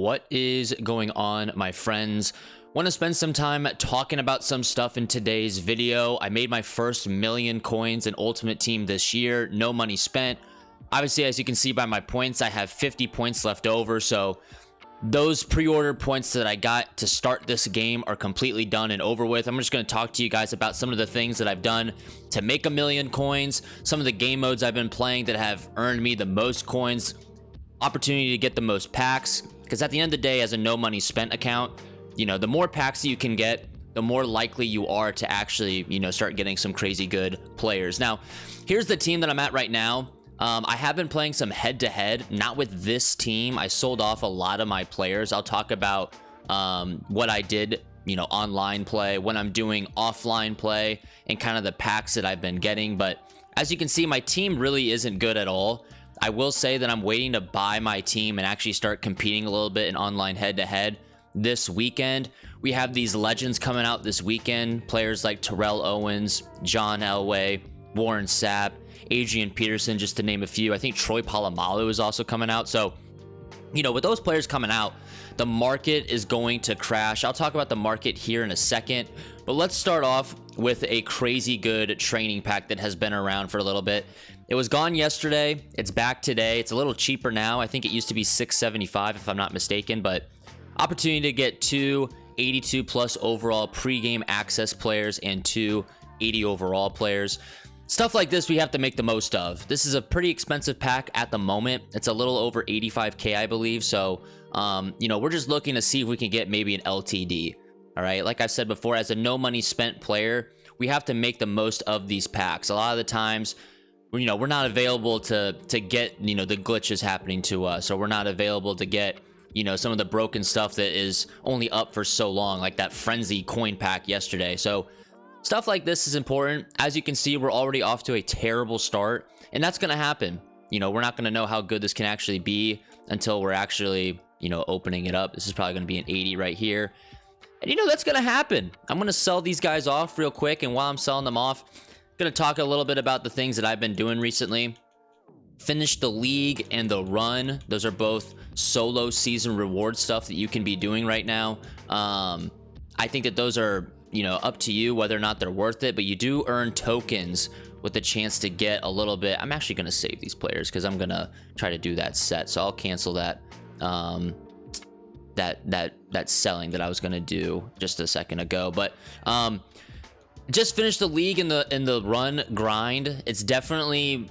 What is going on, my friends? Want to spend some time talking about some stuff in today's video. I made my first million coins in Ultimate Team this year. No money spent. Obviously, as you can see by my points, I have 50 points left over. So those pre-order points that I got to start this game are completely done and over with. I'm just going to talk to you guys about some of the things that I've done to make a million coins, some of the game modes I've been playing that have earned me the most coins, opportunity to get the most packs, because at the end of the day, as a no money spent account, you know, the more packs that you can get, the more likely you are to actually, you know, start getting some crazy good players. Now, here's the team that I'm at right now. I have been playing some head-to-head, not with this team. I sold off a lot of my players. I'll talk about what I did, you know, online play, when I'm doing offline play, and kind of the packs that I've been getting. But as you can see, my team really isn't good at all. I will say that I'm waiting to buy my team and actually start competing a little bit in online head-to-head this weekend. We have these legends coming out this weekend, players like Terrell Owens, John Elway, Warren Sapp, Adrian Peterson, just to name a few. I think Troy Polamalu is also coming out. So, you know, with those players coming out, the market is going to crash. I'll talk about the market here in a second, but let's start off with a crazy good training pack that has been around for a little bit. It was gone yesterday. It's back today. It's a little cheaper now. I think it used to be $675 if I'm not mistaken, but opportunity to get two 82 plus overall pregame access players and two 80 overall players. Stuff like this we have to make the most of. This is a pretty expensive pack at the moment. It's a little over 85K, I believe. So, you know, we're just looking to see if we can get maybe an LTD. All right. Like I said before, as a no money spent player, we have to make the most of these packs. A lot of the times, you know, we're not available to get, you know, the glitches happening to us, or we're not available to get, you know, some of the broken stuff that is only up for so long, like that frenzy coin pack yesterday. So stuff like this is important. As you can see, we're already off to a terrible start, and that's going to happen. You know, we're not going to know how good this can actually be until we're actually, you know, opening it up. This is probably going to be an 80 right here. And, you know, that's going to happen. I'm going to sell these guys off real quick, and while I'm selling them off, I'm going to talk a little bit about the things that I've been doing recently. Finish the league and the run. Those are both solo season reward stuff that you can be doing right now. I think that those are, you know, up to you whether or not they're worth it, but you do earn tokens with the chance to get a little bit. I'm actually going to save these players because I'm going to try to do that set. So I'll cancel that that selling that I was going to do just a second ago. But just finish the league in the run grind. It's definitely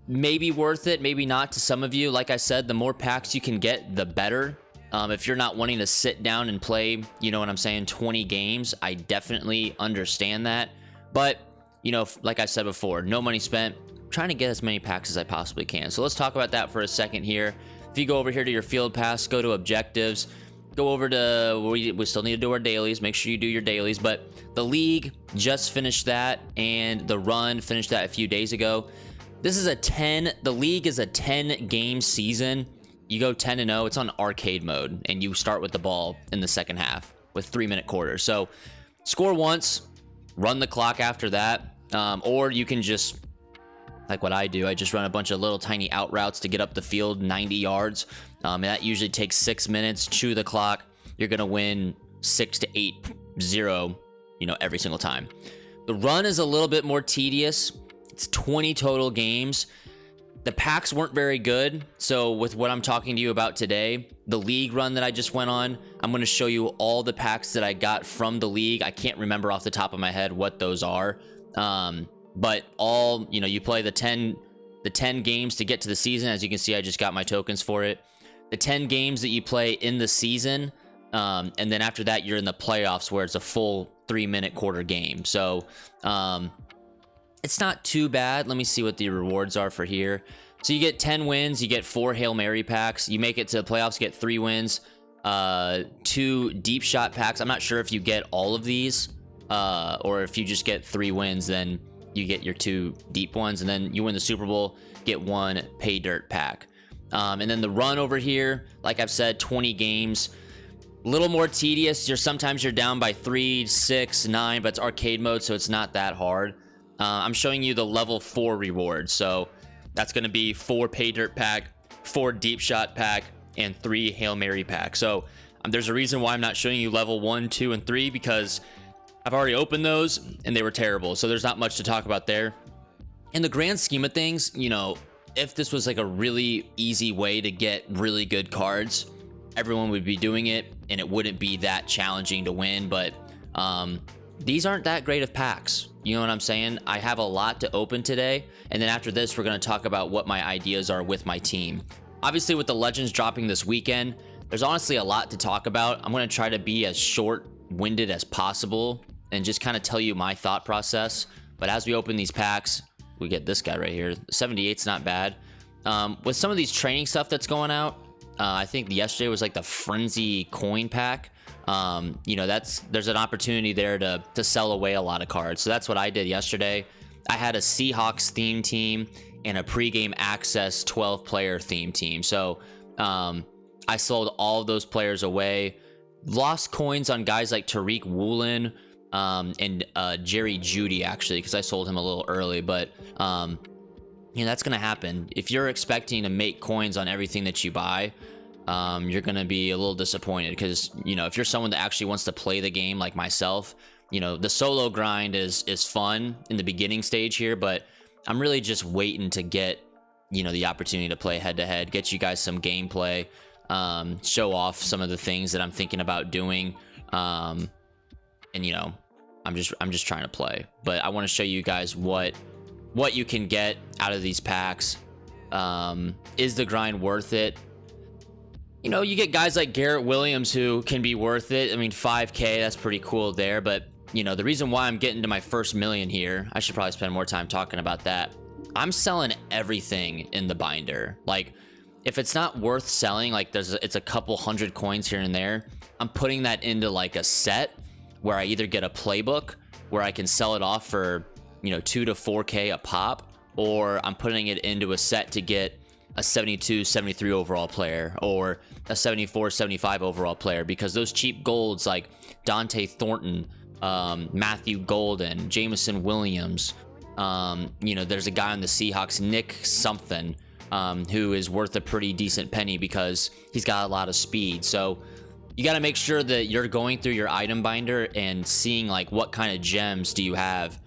maybe worth it, maybe not to some of you. Like I said, the more packs you can get, the better. If you're not wanting to sit down and play, you know what I'm saying, 20 games, I definitely understand that. But, you know, like I said before, no money spent, trying to get as many packs as I possibly can. So let's talk about that for a second here. If you go over here to your field pass, go to objectives, go over to, we still need to do our dailies. Make sure you do your dailies. But the league just finished that, and the run finished that a few days ago. This is the league is a 10 game season. You go 10-0, it's on arcade mode, and you start with the ball in the second half with 3-minute quarters. So score once, run the clock after that, or you can just, like what I do, I just run a bunch of little tiny out routes to get up the field 90 yards. And that usually takes 6 minutes. Chew the clock. You're going to win 6 to 8-0, you know, every single time. The run is a little bit more tedious. It's 20 total games. The packs weren't very good. So with what I'm talking to you about today, the league run that I just went on, I'm going to show you all the packs that I got from the league. I can't remember off the top of my head what those are. But all, you know, you play the 10 games to get to the season. As you can see, I just got my tokens for it. The 10 games that you play in the season. And then after that, you're in the playoffs where it's a full 3-minute quarter game. So, it's not too bad. Let me see what the rewards are for here. So you get 10 wins, you get 4 Hail Mary packs. You make it to the playoffs, get 3 wins, 2 deep shot packs. I'm not sure if you get all of these, or if you just get 3 wins, then you get your 2 deep ones, and then you win the Super Bowl, get 1 pay dirt pack. And then the run over here, like I've said, 20 games. A little more tedious. Sometimes you're down by 3, 6, 9, but it's arcade mode, so it's not that hard. I'm showing you the level 4 rewards. So that's going to be 4 pay dirt pack, 4 deep shot pack, and 3 Hail Mary packs. So there's a reason why I'm not showing you level 1, 2, and 3, because I've already opened those and they were terrible. So there's not much to talk about there. In the grand scheme of things, you know, if this was like a really easy way to get really good cards, everyone would be doing it and it wouldn't be that challenging to win. But these aren't that great of packs. You know what I'm saying? I have a lot to open today, and then after this, we're going to talk about what my ideas are with my team. Obviously, with the Legends dropping this weekend, there's honestly a lot to talk about. I'm going to try to be as short-winded as possible and just kind of tell you my thought process. But as we open these packs, we get this guy right here. 78's not bad. With some of these training stuff that's going out, I think yesterday was like the Frenzy coin pack. You know, there's an opportunity there to sell away a lot of cards. So that's what I did yesterday. I had a Seahawks theme team and a pregame access 12-player theme team. So I sold all of those players away. Lost coins on guys like Tariq Woolen and Jerry Jeudy, actually, because I sold him a little early. But you know, that's gonna happen. If you're expecting to make coins on everything that you buy, you're gonna be a little disappointed, because, you know, if you're someone that actually wants to play the game like myself, you know, the solo grind is fun in the beginning stage here, but I'm really just waiting to get, you know, the opportunity to play head to head, get you guys some gameplay, show off some of the things that I'm thinking about doing, and you know, I'm just trying to play. But I want to show you guys what you can get out of these packs. Is the grind worth it? You know, you get guys like Garrett Williams who can be worth it. I mean, 5K, that's pretty cool there. But, you know, the reason why I'm getting to my first million here, I should probably spend more time talking about that. I'm selling everything in the binder. Like, if it's not worth selling, like it's a couple hundred coins here and there, I'm putting that into like a set where I either get a playbook where I can sell it off for, you know, 2 to 4K a pop, or I'm putting it into a set to get a 72, 73 overall player, or a 74, 75 overall player, because those cheap golds like Dante Thornton, Matthew Golden, Jameson Williams, you know, there's a guy on the Seahawks, Nick something, who is worth a pretty decent penny because he's got a lot of speed. So you got to make sure that you're going through your item binder and seeing like what kind of gems do you have,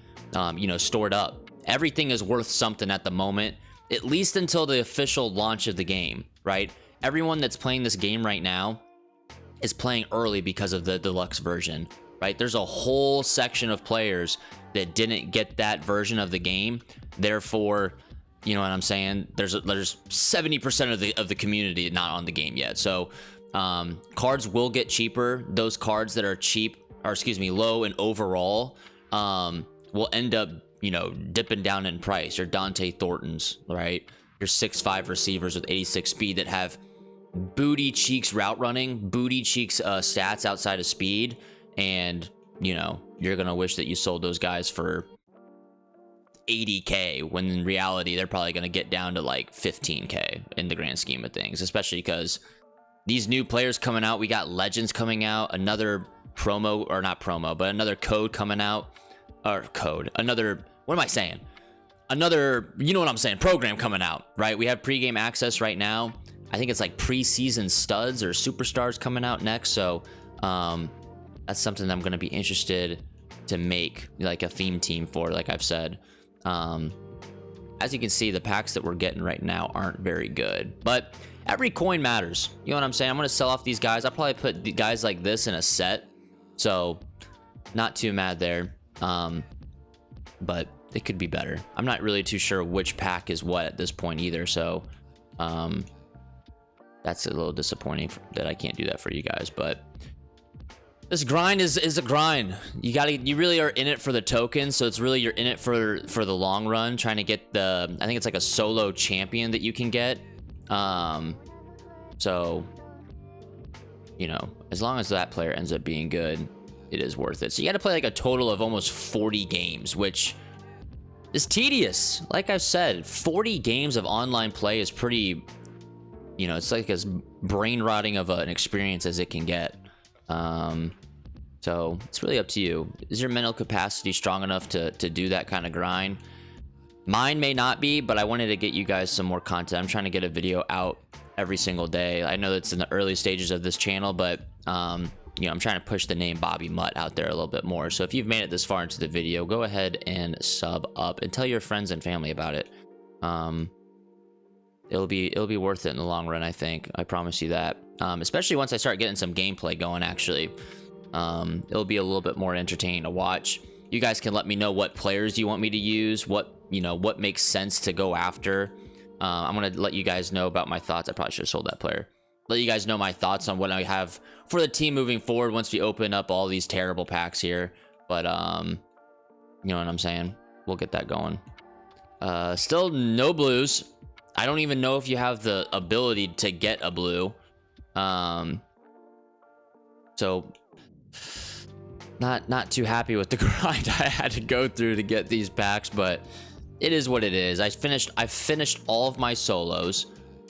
you know, stored up. Everything is worth something at the moment, at least until the official launch of the game, right? Everyone that's playing this game right now is playing early because of the deluxe version, right? There's a whole section of players that didn't get that version of the game. Therefore, you know what I'm saying? There's 70% of the community not on the game yet. So cards will get cheaper. Those cards that are cheap, or excuse me, low in overall, will end up, you know, dipping down in price. Your Dante Thorntons, right? Your 6'5" receivers with 86 speed that have booty cheeks route running, booty cheeks stats outside of speed, and, you know, you're gonna wish that you sold those guys for 80K, when in reality they're probably gonna get down to like 15K in the grand scheme of things, especially because these new players coming out, we got Legends coming out, another promo, or not promo, but another code coming out, or code, another, what am I saying? Another, you know what I'm saying, program coming out, right? We have pregame access right now. I think it's like preseason studs or superstars coming out next. So that's something that I'm going to be interested to make like a theme team for, like I've said. As you can see, the packs that we're getting right now aren't very good, but every coin matters. You know what I'm saying? I'm going to sell off these guys. I'll probably put the guys like this in a set. So not too mad there. But it could be better. I'm not really too sure which pack is what at this point either. So that's a little disappointing that I can't do that for you guys. But this grind is a grind. You really are in it for the tokens. So it's really, you're in it for the long run, trying to get the, I think it's like a solo champion that you can get. So, you know, as long as that player ends up being good, it is worth it. So you got to play like a total of almost 40 games, which is tedious. Like I've said, 40 games of online play is pretty, you know, it's like as brain rotting of an experience as it can get. So it's really up to you. Is your mental capacity strong enough to do that kind of grind? Mine may not be, but I wanted to get you guys some more content. I'm trying to get a video out every single day. I know that's in the early stages of this channel, but you know, I'm trying to push the name Bobby MUT out there a little bit more. So if you've made it this far into the video, go ahead and sub up and tell your friends and family about it. It'll be worth it in the long run, I think. I promise you that. Especially once I start getting some gameplay going, actually. It'll be a little bit more entertaining to watch. You guys can let me know what players you want me to use, what makes sense to go after. I'm gonna let you guys know about my thoughts. I probably should have sold that player. Let you guys know my thoughts on what I have for the team moving forward once we open up all these terrible packs here. But you know what I'm saying? We'll get that going. Still no blues. I don't even know if you have the ability to get a blue. So not too happy with the grind I had to go through to get these packs, but it is what it is. I finished all of my solos.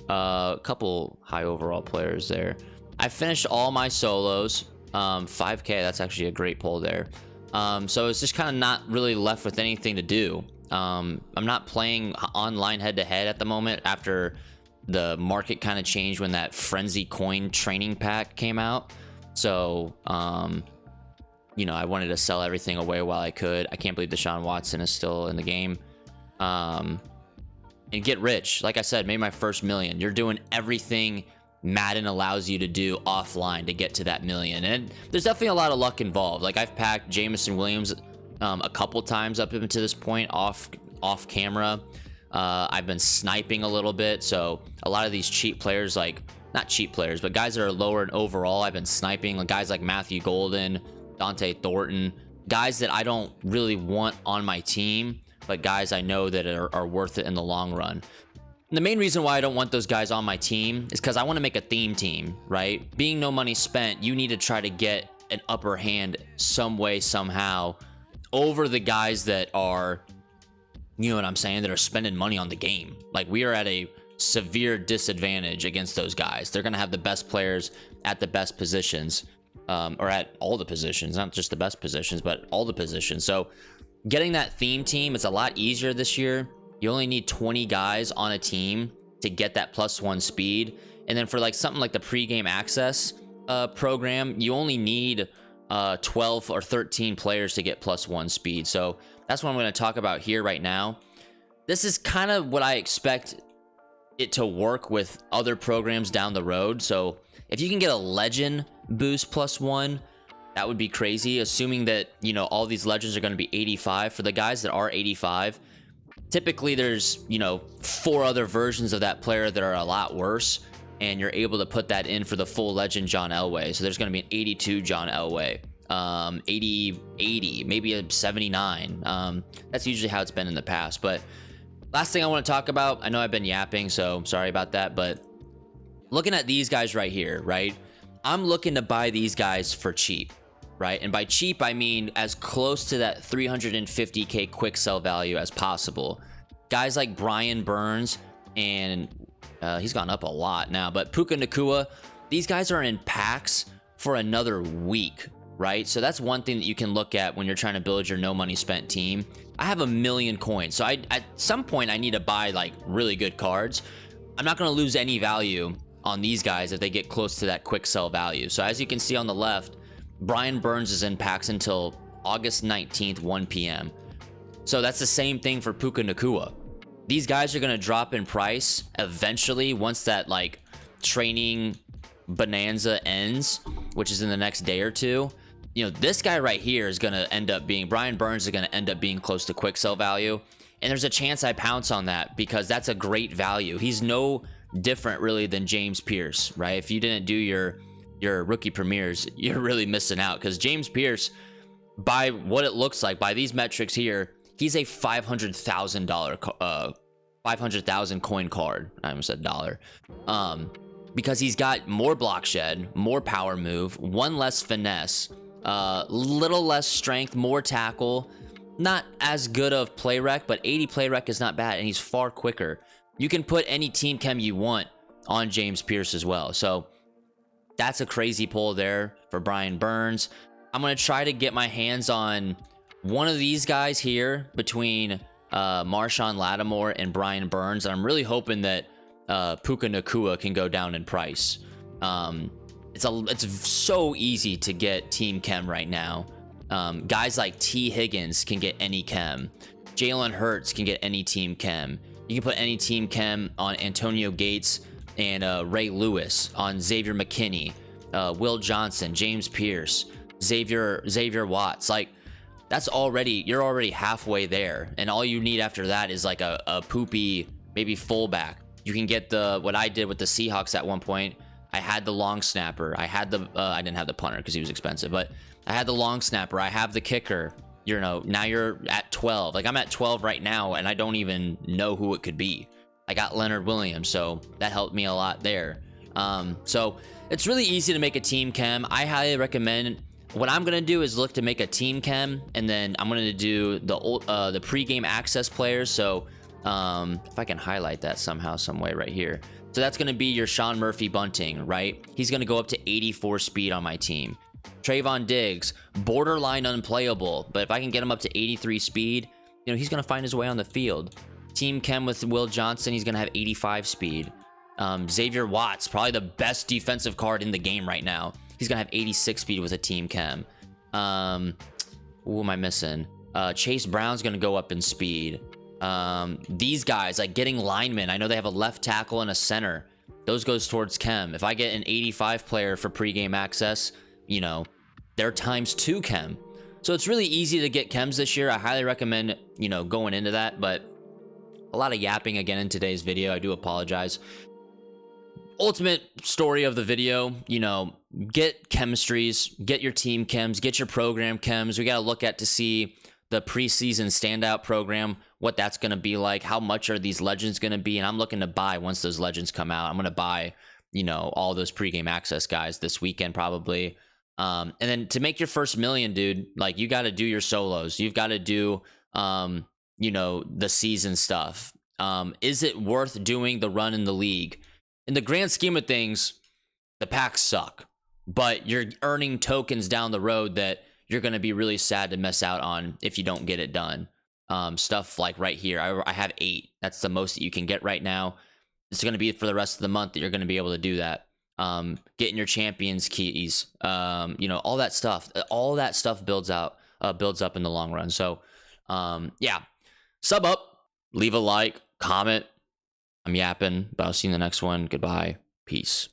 A couple high overall players there. I finished all my solos. 5k, that's actually a great pull there. So it's just kind of not really left with anything to do. I'm not playing online head-to-head at the moment after the market kind of changed when that Frenzy Coin training pack came out. So you know, I wanted to sell everything away while I could. I can't believe Deshaun Watson is still in the game. And get rich. Like I said, made my first million. You're doing everything Madden allows you to do offline to get to that million. And there's definitely a lot of luck involved. Like, I've packed Jameson Williams a couple times up into this point off camera. I've been sniping a little bit. So a lot of these cheap players, like, not cheap players, but guys that are lower in overall, I've been sniping. Like guys like Matthew Golden, Dante Thornton, guys that I don't really want on my team, but guys I know that are worth it in the long run. And the main reason why I don't want those guys on my team is because I want to make a theme team, right? Being no money spent, you need to try to get an upper hand some way, somehow, over the guys that are, you know what I'm saying, that are spending money on the game. Like, we are at a severe disadvantage against those guys. They're going to have the best players at the best positions, or at all the positions, not just the best positions, but all the positions. So getting that theme team is a lot easier this year. You only need 20 guys on a team to get that +1 speed. And then for like something like the pregame access program, you only need 12 or 13 players to get +1 speed. So that's what I'm going to talk about here right now. This is kind of what I expect it to work with other programs down the road. So if you can get a legend boost +1, that would be crazy, assuming that, you know, all these legends are going to be 85. For the guys that are 85, typically there's, you know, 4 other versions of that player that are a lot worse, and you're able to put that in for the full legend John Elway. So there's going to be an 82 John Elway, 80, maybe a 79. That's usually how it's been in the past. But last thing I want to talk about, I know I've been yapping, so sorry about that, but looking at these guys right here, right? I'm looking to buy these guys for cheap, right? And by cheap, I mean as close to that 350k quick sell value as possible. Guys like Brian Burns, and he's gone up a lot now, but Puka Nacua, these guys are in packs for another week, right? So that's one thing that you can look at when you're trying to build your no money spent team. I have 1 million coins, so at some point I need to buy like really good cards. I'm not going to lose any value on these guys if they get close to that quick sell value. So as you can see on the left, Brian Burns is in packs until August 19th, 1 p.m. So that's the same thing for Puka Nacua. These guys are going to drop in price eventually once that like training bonanza ends, which is in the next day or two. You know, this guy right here is going to end up being, Brian Burns is going to end up being close to quick sell value. And there's a chance I pounce on that because that's a great value. He's no different really than James Pierce, right? If you didn't do your rookie premieres, you're really missing out, because James Pierce, by what it looks like, by these metrics here, he's a $500,000 coin card. I almost said dollar. Because he's got more block shed, more power move, 1 less finesse, little less strength, more tackle, not as good of play rec, but 80 play rec is not bad, and he's far quicker. You can put any team chem you want on James Pierce as well. So that's a crazy pull there for Brian Burns. I'm going to try to get my hands on one of these guys here between Marshawn Lattimore and Brian Burns. And I'm really hoping that Puka Nakua can go down in price. It's so easy to get team chem right now. Guys like T. Higgins can get any chem. Jalen Hurts can get any team chem. You can put any team chem on Antonio Gates and Ray Lewis, on Xavier McKinney, Will Johnson, James Pierce, Xavier Watts. Like, you're already halfway there, and all you need after that is like a poopy maybe fullback. You can get what I did with the Seahawks at one point. I had the long snapper. I didn't have the punter because he was expensive, but I had the long snapper. I have the kicker. Now you're at 12. Like, I'm at 12 right now, and I don't even know who it could be. I got Leonard Williams, so that helped me a lot there. So it's really easy to make a team chem. I highly recommend. What I'm gonna do is look to make a team chem, and then I'm gonna do the pre-game access players. So if I can highlight that somehow, some way right here. So that's gonna be your Sean Murphy Bunting, right? He's gonna go up to 84 speed on my team. Trayvon Diggs, borderline unplayable, but if I can get him up to 83 speed, he's gonna find his way on the field. Team chem with Will Johnson, he's gonna have 85 speed. Xavier Watts, probably the best defensive card in the game right now. He's gonna have 86 speed with a team chem. Who am I missing? Chase Brown's gonna go up in speed. These guys, like getting linemen, I know they have a left tackle and a center. Those goes towards chem. If I get an 85 player for pregame access, they're ×2 chem. So it's really easy to get chems this year. I highly recommend, going into that, but a lot of yapping again in today's video. I do apologize. Ultimate story of the video, get chemistries, get your team chems, get your program chems. We got to look at to see the preseason standout program, what that's going to be like, how much are these legends going to be, and I'm looking to buy once those legends come out. I'm going to buy, all those pregame access guys this weekend probably. And then to make your first million, dude, like, you got to do your solos. You've got to do, the season stuff. Is it worth doing the run in the league? In the grand scheme of things, the packs suck, but you're earning tokens down the road that you're going to be really sad to miss out on if you don't get it done. Stuff like right here, I have 8. That's the most that you can get right now. It's going to be for the rest of the month that you're going to be able to do that. Getting your champions keys, all that stuff builds up in the long run. So, yeah, sub up, leave a like, comment. I'm yapping, but I'll see you in the next one. Goodbye. Peace.